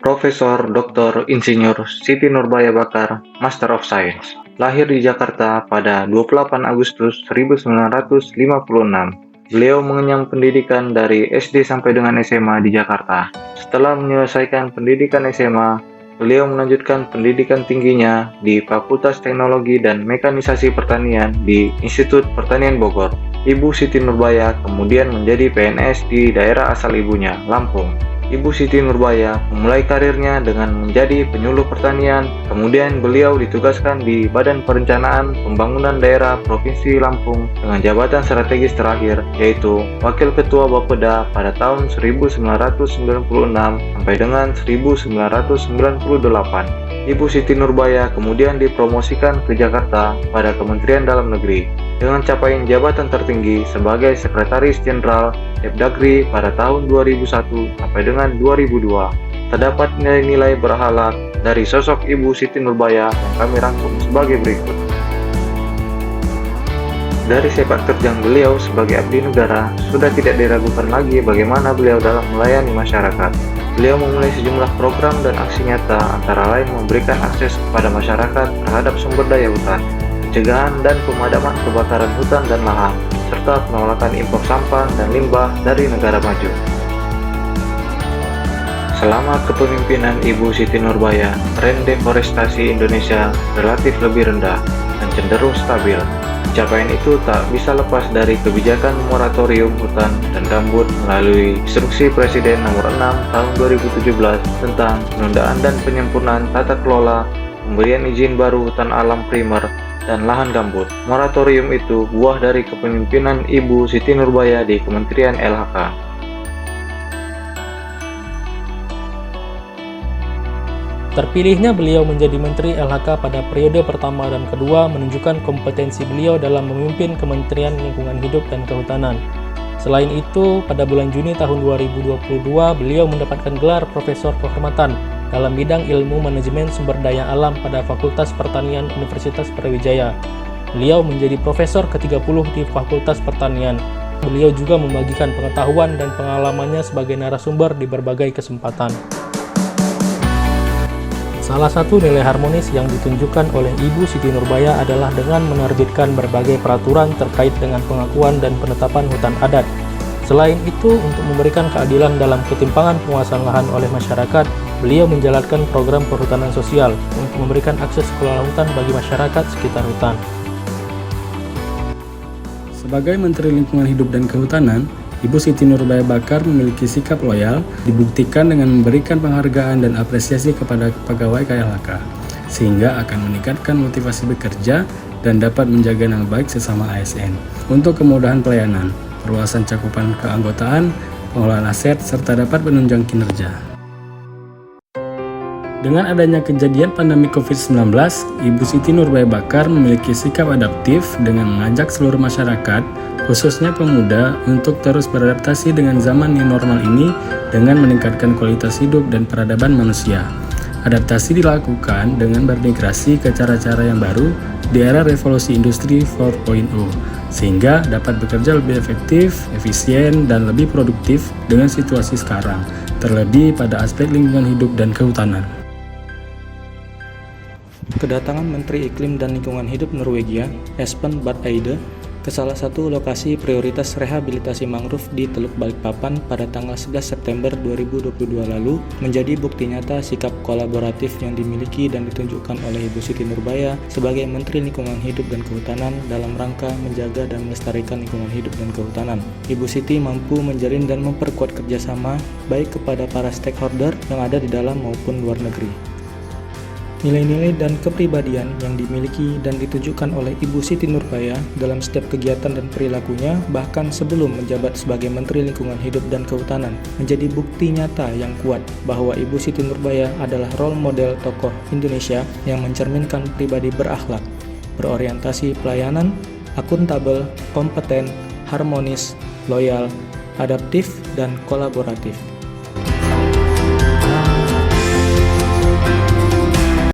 Profesor Dr. Insinyur Siti Nurbaya Bakar, Master of Science. Lahir di Jakarta pada 28 Agustus 1956. Beliau mengenyam pendidikan dari SD sampai dengan SMA di Jakarta. Setelah menyelesaikan pendidikan SMA, beliau melanjutkan pendidikan tingginya di Fakultas Teknologi dan Mekanisasi Pertanian di Institut Pertanian Bogor. Ibu Siti Nurbaya kemudian menjadi PNS di daerah asal ibunya, Lampung. Ibu Siti Nurbaya memulai karirnya dengan menjadi penyuluh pertanian, kemudian beliau ditugaskan di Badan Perencanaan Pembangunan Daerah Provinsi Lampung dengan jabatan strategis terakhir, yaitu Wakil Ketua Bapeda pada tahun 1996 sampai dengan 1998. Ibu Siti Nurbaya kemudian dipromosikan ke Jakarta pada Kementerian Dalam Negeri dengan capaian jabatan tertinggi sebagai Sekretaris Jenderal Depdagri pada tahun 2001 sampai dengan 2002. Terdapat nilai-nilai berharga dari sosok Ibu Siti Nurbaya yang kami rangkum sebagai berikut. Dari sepak terjang beliau sebagai abdi negara, sudah tidak diragukan lagi bagaimana beliau dalam melayani masyarakat. Beliau memulai sejumlah program dan aksi nyata, antara lain memberikan akses kepada masyarakat terhadap sumber daya hutan, pencegahan dan pemadaman kebakaran hutan dan lahan, serta penolakan impor sampah dan limbah dari negara maju. Selama kepemimpinan Ibu Siti Nurbaya, tren deforestasi Indonesia relatif lebih rendah dan cenderung stabil. Capaian itu tak bisa lepas dari kebijakan moratorium hutan dan gambut melalui Instruksi Presiden Nomor 6 Tahun 2017 tentang penundaan dan penyempurnaan tata kelola pemberian izin baru hutan alam primer dan lahan gambut. Moratorium itu buah dari kepemimpinan Ibu Siti Nurbaya di Kementerian LHK. Terpilihnya beliau menjadi Menteri LHK pada periode pertama dan kedua menunjukkan kompetensi beliau dalam memimpin Kementerian Lingkungan Hidup dan Kehutanan. Selain itu, pada bulan Juni tahun 2022, beliau mendapatkan gelar Profesor Kehormatan dalam bidang ilmu manajemen sumber daya alam pada Fakultas Pertanian Universitas Brawijaya. Beliau menjadi profesor ke-30 di Fakultas Pertanian. Beliau juga membagikan pengetahuan dan pengalamannya sebagai narasumber di berbagai kesempatan. Salah satu nilai harmonis yang ditunjukkan oleh Ibu Siti Nurbaya adalah dengan menerbitkan berbagai peraturan terkait dengan pengakuan dan penetapan hutan adat. Selain itu, untuk memberikan keadilan dalam ketimpangan penguasaan lahan oleh masyarakat, beliau menjalankan program perhutanan sosial untuk memberikan akses kelola hutan bagi masyarakat sekitar hutan. Sebagai Menteri Lingkungan Hidup dan Kehutanan, Ibu Siti Nurbaya Bakar memiliki sikap loyal, dibuktikan dengan memberikan penghargaan dan apresiasi kepada pegawai KLHK, sehingga akan meningkatkan motivasi bekerja dan dapat menjaga nama baik sesama ASN. Untuk kemudahan pelayanan, perluasan cakupan keanggotaan, pengelolaan aset, serta dapat menunjang kinerja. Dengan adanya kejadian pandemi COVID-19, Ibu Siti Nurbaya Bakar memiliki sikap adaptif dengan mengajak seluruh masyarakat, khususnya pemuda, untuk terus beradaptasi dengan zaman yang normal ini dengan meningkatkan kualitas hidup dan peradaban manusia. Adaptasi dilakukan dengan bermigrasi ke cara-cara yang baru di era revolusi industri 4.0, sehingga dapat bekerja lebih efektif, efisien, dan lebih produktif dengan situasi sekarang, terlebih pada aspek lingkungan hidup dan kehutanan. Kedatangan Menteri Iklim dan Lingkungan Hidup Norwegia, Espen Barth Eide, ke salah satu lokasi prioritas rehabilitasi mangrove di Teluk Balikpapan pada tanggal 11 September 2022 lalu menjadi bukti nyata sikap kolaboratif yang dimiliki dan ditunjukkan oleh Ibu Siti Nurbaya sebagai Menteri Lingkungan Hidup dan Kehutanan dalam rangka menjaga dan melestarikan lingkungan hidup dan kehutanan. Ibu Siti mampu menjalin dan memperkuat kerjasama baik kepada para stakeholder yang ada di dalam maupun luar negeri. Nilai-nilai dan kepribadian yang dimiliki dan ditunjukkan oleh Ibu Siti Nurbaya dalam setiap kegiatan dan perilakunya, bahkan sebelum menjabat sebagai Menteri Lingkungan Hidup dan Kehutanan, menjadi bukti nyata yang kuat bahwa Ibu Siti Nurbaya adalah role model tokoh Indonesia yang mencerminkan pribadi berakhlak, berorientasi pelayanan, akuntabel, kompeten, harmonis, loyal, adaptif, dan kolaboratif.